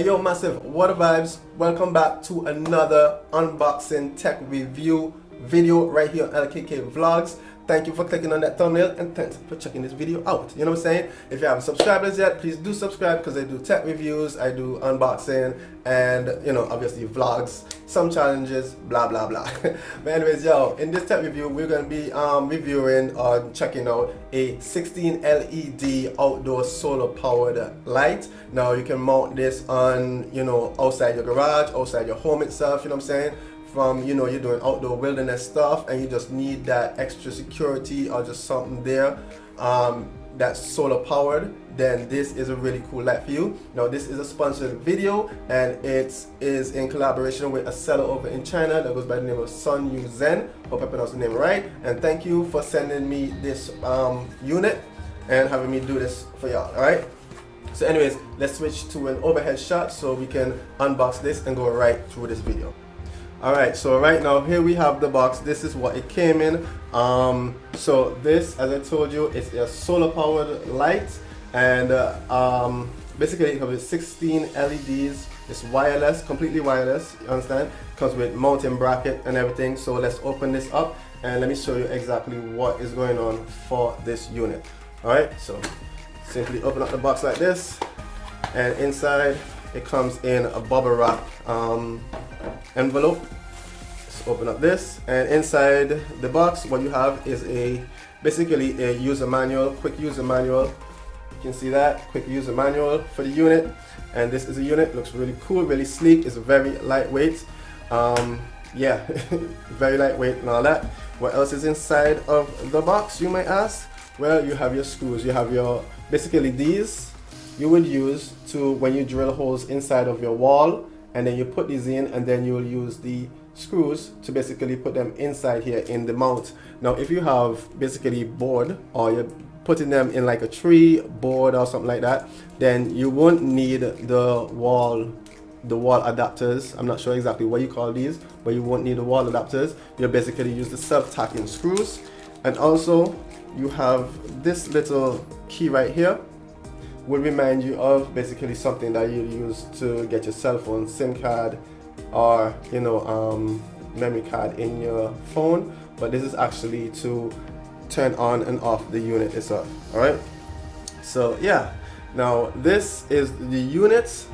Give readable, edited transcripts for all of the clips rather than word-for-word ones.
Hey yo, massive, what vibes? Welcome back to another unboxing tech review video right here on LKK Vlogs. Thank you for clicking on that thumbnail and thanks for checking this video out. You know what I'm saying? If you haven't subscribed as yet, please do subscribe because I do tech reviews, I do unboxing, and you know, obviously vlogs, some challenges, blah blah blah. But anyways, yo, in this tech review, we're gonna be reviewing or checking out a 16 LED outdoor solar powered light. Now you can mount this on, you know, outside your garage, outside your home itself. You know what I'm saying? From, you know, you're doing outdoor wilderness stuff and you just need that extra security or just something there that's solar powered, then this is a really cool light for you. Now this is a sponsored video and it is in collaboration with a seller over in China that goes by the name of Sun Yu Zen. Hope I pronounced the name right, and thank you for sending me this unit and having me do this for y'all. All right, so anyways, let's switch to an overhead shot so we can unbox this and go right through this video. Alright, so right now here we have the box. This is what it came in. So this, as I told you, is a solar powered light, and basically it comes with 16 LEDs. It's wireless, completely wireless, you understand? Comes with mounting bracket and everything. So let's open this up and let me show you exactly what is going on for this unit. Alright, so simply open up the box like this, and inside it comes in a bubble wrap envelope. Let's open up this, and inside the box what you have is basically a user manual, quick user manual. You can see that quick user manual for the unit, and this is a unit. Looks really cool, really sleek. It's very lightweight. Yeah, very lightweight and all that. What else is inside of the box, you might ask? Well, you have your screws. You have your, basically these you would use to when you drill holes inside of your wall, and then you put these in, and then you will use the screws to basically put them inside here in the mount. Now if you have basically board, or you're putting them in like a tree board or something like that, then you won't need the wall adapters. I'm not sure exactly what you call these, but you won't need the wall adapters. You'll basically use the self-tacking screws. And also you have this little key right here, will remind you of basically something that you use to get your cell phone SIM card, or you know, memory card in your phone, but this is actually to turn on and off the unit itself. All right, so yeah, now this is the unit,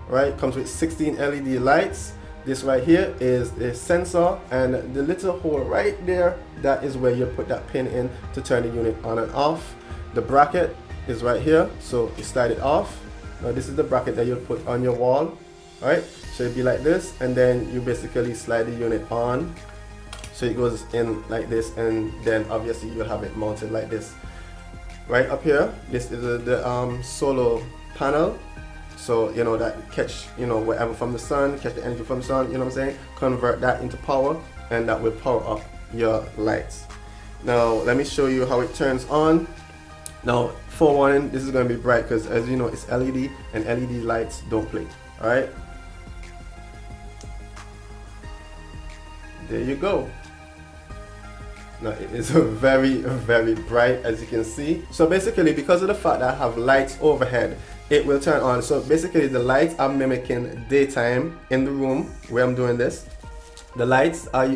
right? Comes with 16 LED lights. This right here is a sensor, and the little hole right there, that is where you put that pin in to turn the unit on and off. The bracket is right here, so you slide it off. Now this is the bracket that you'll put on your wall. All right, so it'd be like this, and then you basically slide the unit on, so it goes in like this, and then obviously you'll have it mounted like this. Right up here, this is the solar panel, so you know that catch, you know, whatever from the sun, catch the energy from the sun, you know what I'm saying, convert that into power, and that will power up your lights. Now let me show you how it turns on. Now, forewarning, this is going to be bright because, as you know, it's LED, and LED lights don't play. All right, there you go. Now it is very bright, as you can see. So basically, because of the fact that I have lights overhead, it will turn on. So basically the lights are mimicking daytime in the room where I'm doing this. The lights are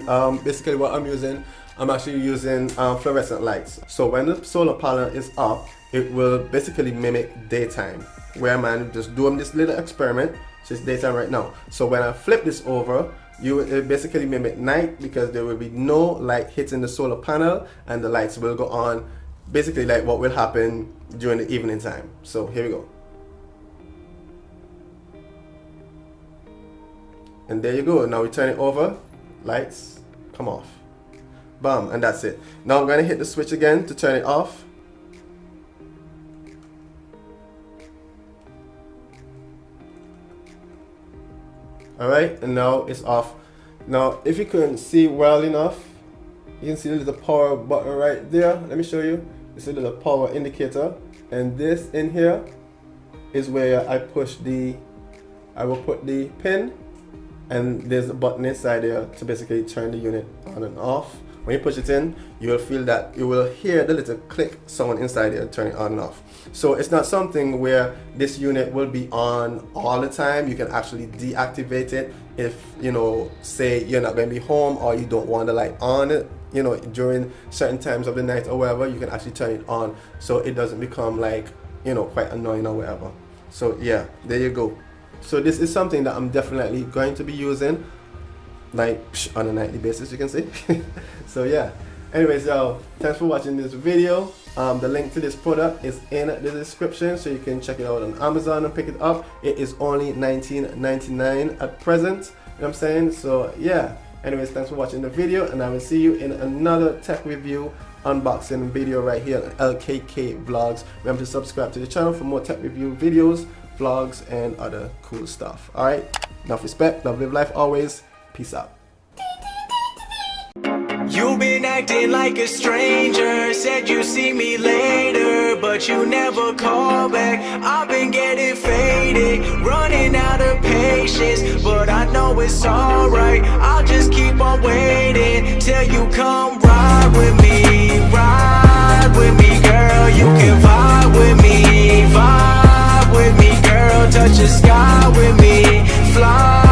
basically what I'm using. I'm actually using fluorescent lights. So when the solar panel is up, it will basically mimic daytime, where I'm just doing this little experiment. So it's daytime right now. So when I flip this over, you will basically mimic night, because there will be no light hitting the solar panel, and the lights will go on basically like what will happen during the evening time. So here we go. And there you go. Now we turn it over, lights come off. Bam, and that's it. Now I'm going to hit the switch again to turn it off. Alright, and now it's off. Now if you couldn't see well enough, you can see the little power button right there. Let me show you. It's a little power indicator, and this in here is where I put the pin, and there's a button inside there to basically turn the unit on and off, when you push it in, you will feel that you will hear the little click sound inside here, turn it on and off. So it's not something where this unit will be on all the time. You can actually deactivate it if, you know, say you're not going to be home or you don't want the light on it, you know, during certain times of the night or whatever. You can actually turn it on so it doesn't become like, you know, quite annoying or whatever. So yeah, there you go. So this is something that I'm definitely going to be using like on a nightly basis, you can see. So yeah, anyways, y'all, thanks for watching this video. The link to this product is in the description, so you can check it out on Amazon and pick it up. It is only $19.99 at present, you know what I'm saying? So yeah, anyways, thanks for watching the video, and I will see you in another tech review unboxing video right here on LKK Vlogs. Remember to subscribe to the channel for more tech review videos, vlogs, and other cool stuff. Alright, enough respect, love, live life always. Peace out. You've been acting like a stranger, said you see me later, but you never call back. I've been getting faded, running out of patience, but I know it's alright. I'll just keep on waiting till you come ride with me, girl. You can vibe with me, girl. Touch the sky with me, fly